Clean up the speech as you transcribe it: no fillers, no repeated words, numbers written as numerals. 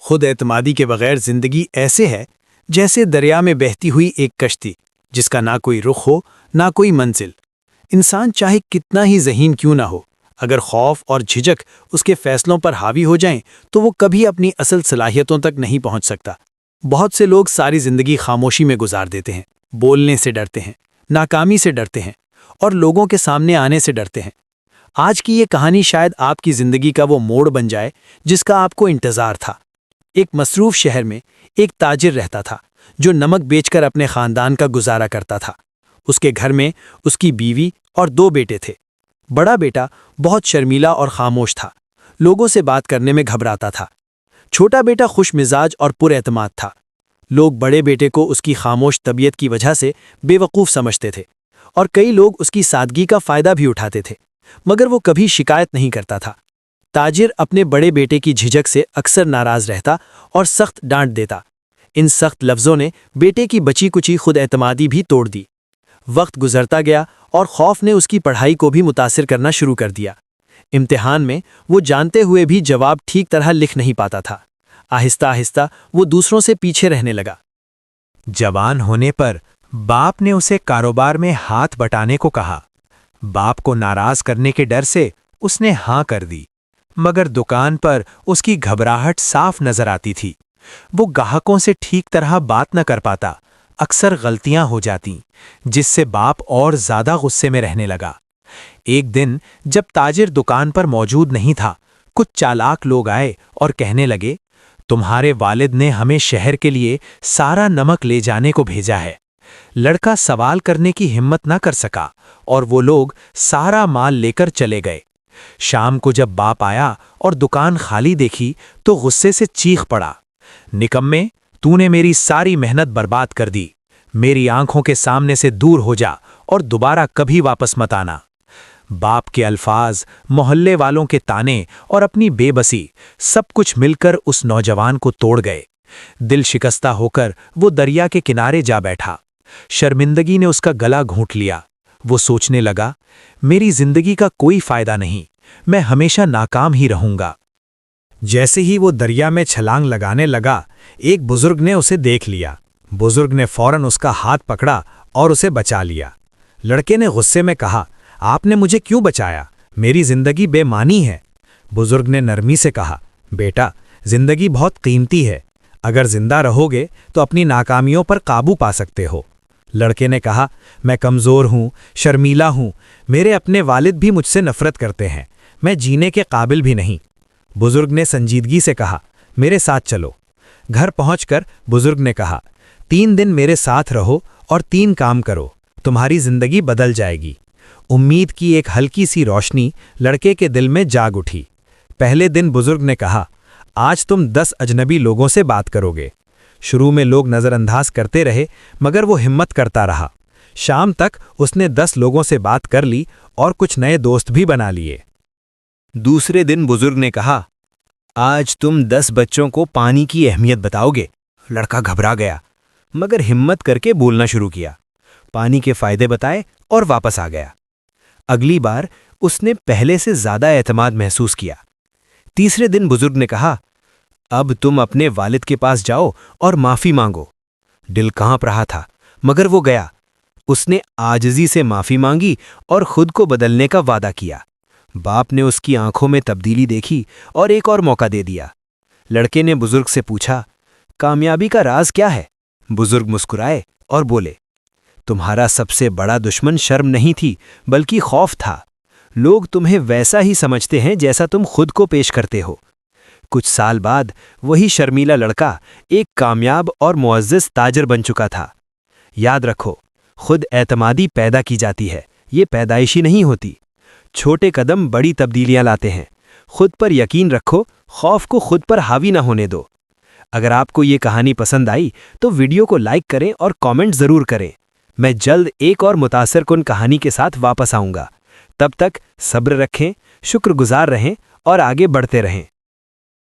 خود اعتمادی کے بغیر زندگی ایسے ہے جیسے دریا میں بہتی ہوئی ایک کشتی جس کا نہ کوئی رخ ہو نہ کوئی منزل۔ انسان چاہے کتنا ہی ذہین کیوں نہ ہو، اگر خوف اور جھجک اس کے فیصلوں پر حاوی ہو جائیں تو وہ کبھی اپنی اصل صلاحیتوں تک نہیں پہنچ سکتا۔ بہت سے لوگ ساری زندگی خاموشی میں گزار دیتے ہیں، بولنے سے ڈرتے ہیں، ناکامی سے ڈرتے ہیں اور لوگوں کے سامنے آنے سے ڈرتے ہیں۔ آج کی یہ کہانی شاید آپ کی زندگی کا وہ موڑ بن جائے جس کا آپ کو انتظار تھا۔ ایک مصروف شہر میں ایک تاجر رہتا تھا جو نمک بیچ کر اپنے خاندان کا گزارا کرتا تھا۔ اس کے گھر میں اس کی بیوی اور 2 بیٹے تھے۔ بڑا بیٹا بہت شرمیلا اور خاموش تھا، لوگوں سے بات کرنے میں گھبراتا تھا۔ چھوٹا بیٹا خوش مزاج اور پر اعتماد تھا۔ لوگ بڑے بیٹے کو اس کی خاموش طبیعت کی وجہ سے بے وقوف سمجھتے تھے اور کئی لوگ اس کی سادگی کا فائدہ بھی اٹھاتے تھے، مگر وہ کبھی شکایت نہیں کرتا تھا۔ تاجر اپنے بڑے بیٹے کی جھجک سے اکثر ناراض رہتا اور سخت ڈانٹ دیتا۔ ان سخت لفظوں نے بیٹے کی بچی کچی خود اعتمادی بھی توڑ دی۔ وقت گزرتا گیا اور خوف نے اس کی پڑھائی کو بھی متاثر کرنا شروع کر دیا۔ امتحان میں وہ جانتے ہوئے بھی جواب ٹھیک طرح لکھ نہیں پاتا تھا۔ آہستہ آہستہ وہ دوسروں سے پیچھے رہنے لگا۔ جوان ہونے پر باپ نے اسے کاروبار میں ہاتھ بٹانے کو کہا۔ باپ کو ناراض کرنے کے ڈر سے اس نے ہاں کر دی، مگر دکان پر اس کی گھبراہٹ صاف نظر آتی تھی۔ وہ گاہکوں سے ٹھیک طرح بات نہ کر پاتا، اکثر غلطیاں ہو جاتیں، جس سے باپ اور زیادہ غصے میں رہنے لگا۔ ایک دن جب تاجر دکان پر موجود نہیں تھا، کچھ چالاک لوگ آئے اور کہنے لگے، تمہارے والد نے ہمیں شہر کے لیے سارا نمک لے جانے کو بھیجا ہے۔ لڑکا سوال کرنے کی ہمت نہ کر سکا اور وہ لوگ سارا مال لے کر چلے گئے۔ شام کو جب باپ آیا اور دکان خالی دیکھی تو غصے سے چیخ پڑا، نکمے، تو نے میری ساری محنت برباد کر دی۔ میری آنکھوں کے سامنے سے دور ہو جا اور دوبارہ کبھی واپس مت آنا۔ باپ کے الفاظ، محلے والوں کے تانے اور اپنی بے بسی سب کچھ مل کر اس نوجوان کو توڑ گئے۔ دل شکستہ ہو کر وہ دریا کے کنارے جا بیٹھا۔ شرمندگی نے اس کا گلا گھونٹ لیا۔ وہ سوچنے لگا، میری زندگی کا کوئی فائدہ نہیں، میں ہمیشہ ناکام ہی رہوں گا۔ جیسے ہی وہ دریا میں چھلانگ لگانے لگا، ایک بزرگ نے اسے دیکھ لیا۔ بزرگ نے فوراً اس کا ہاتھ پکڑا اور اسے بچا لیا۔ لڑکے نے غصے میں کہا، آپ نے مجھے کیوں بچایا؟ میری زندگی بے معنی ہے۔ بزرگ نے نرمی سے کہا، بیٹا، زندگی بہت قیمتی ہے، اگر زندہ رہو گے تو اپنی ناکامیوں پر قابو پا سکتے ہو۔ لڑکے نے کہا، میں کمزور ہوں، شرمیلا ہوں، میرے اپنے والد بھی مجھ سے نفرت کرتے ہیں، میں جینے کے قابل بھی نہیں۔ بزرگ نے سنجیدگی سے کہا، میرے ساتھ چلو۔ گھر پہنچ کر بزرگ نے کہا، 3 دن میرے ساتھ رہو اور 3 کام کرو، تمہاری زندگی بدل جائے گی۔ امید کی ایک ہلکی سی روشنی لڑکے کے دل میں جاگ اٹھی۔ پہلے دن بزرگ نے کہا، آج تم 10 اجنبی لوگوں سے بات کرو گے۔ شروع میں لوگ نظر انداز کرتے رہے، مگر وہ ہمت کرتا رہا۔ شام تک اس نے 10 لوگوں سے بات کر لی اور کچھ نئے دوست بھی بنا لیے۔ دوسرے دن بزرگ نے کہا، آج تم 10 بچوں کو پانی کی اہمیت بتاؤ گے۔ لڑکا گھبرا گیا، مگر ہمت کر کے بولنا شروع کیا۔ پانی کے فائدے بتائے اور واپس آ گیا۔ اگلی بار اس نے پہلے سے زیادہ اعتماد محسوس کیا۔ تیسرے دن بزرگ نے کہا، اب تم اپنے والد کے پاس جاؤ اور معافی مانگو۔ دل کانپ رہا تھا، مگر وہ گیا۔ اس نے عاجزی سے معافی مانگی اور خود کو بدلنے کا وعدہ کیا۔ باپ نے اس کی آنکھوں میں تبدیلی دیکھی اور ایک اور موقع دے دیا۔ لڑکے نے بزرگ سے پوچھا، کامیابی کا راز کیا ہے؟ بزرگ مسکرائے اور بولے، تمہارا سب سے بڑا دشمن شرم نہیں تھی بلکہ خوف تھا۔ لوگ تمہیں ویسا ہی سمجھتے ہیں جیسا تم خود کو پیش کرتے ہو۔ کچھ سال بعد وہی شرمیلا لڑکا ایک کامیاب اور معزز تاجر بن چکا تھا۔ یاد رکھو، خود اعتمادی پیدا کی جاتی ہے، یہ پیدائشی نہیں ہوتی۔ چھوٹے قدم بڑی تبدیلیاں لاتے ہیں۔ خود پر یقین رکھو، خوف کو خود پر حاوی نہ ہونے دو۔ اگر آپ کو یہ کہانی پسند آئی تو ویڈیو کو لائک کریں اور کامنٹ ضرور کریں۔ میں جلد ایک اور متاثر کن کہانی کے ساتھ واپس آؤں گا۔ تب تک صبر رکھیں، شکر گزار رہیں اور آگے بڑھتے رہیں۔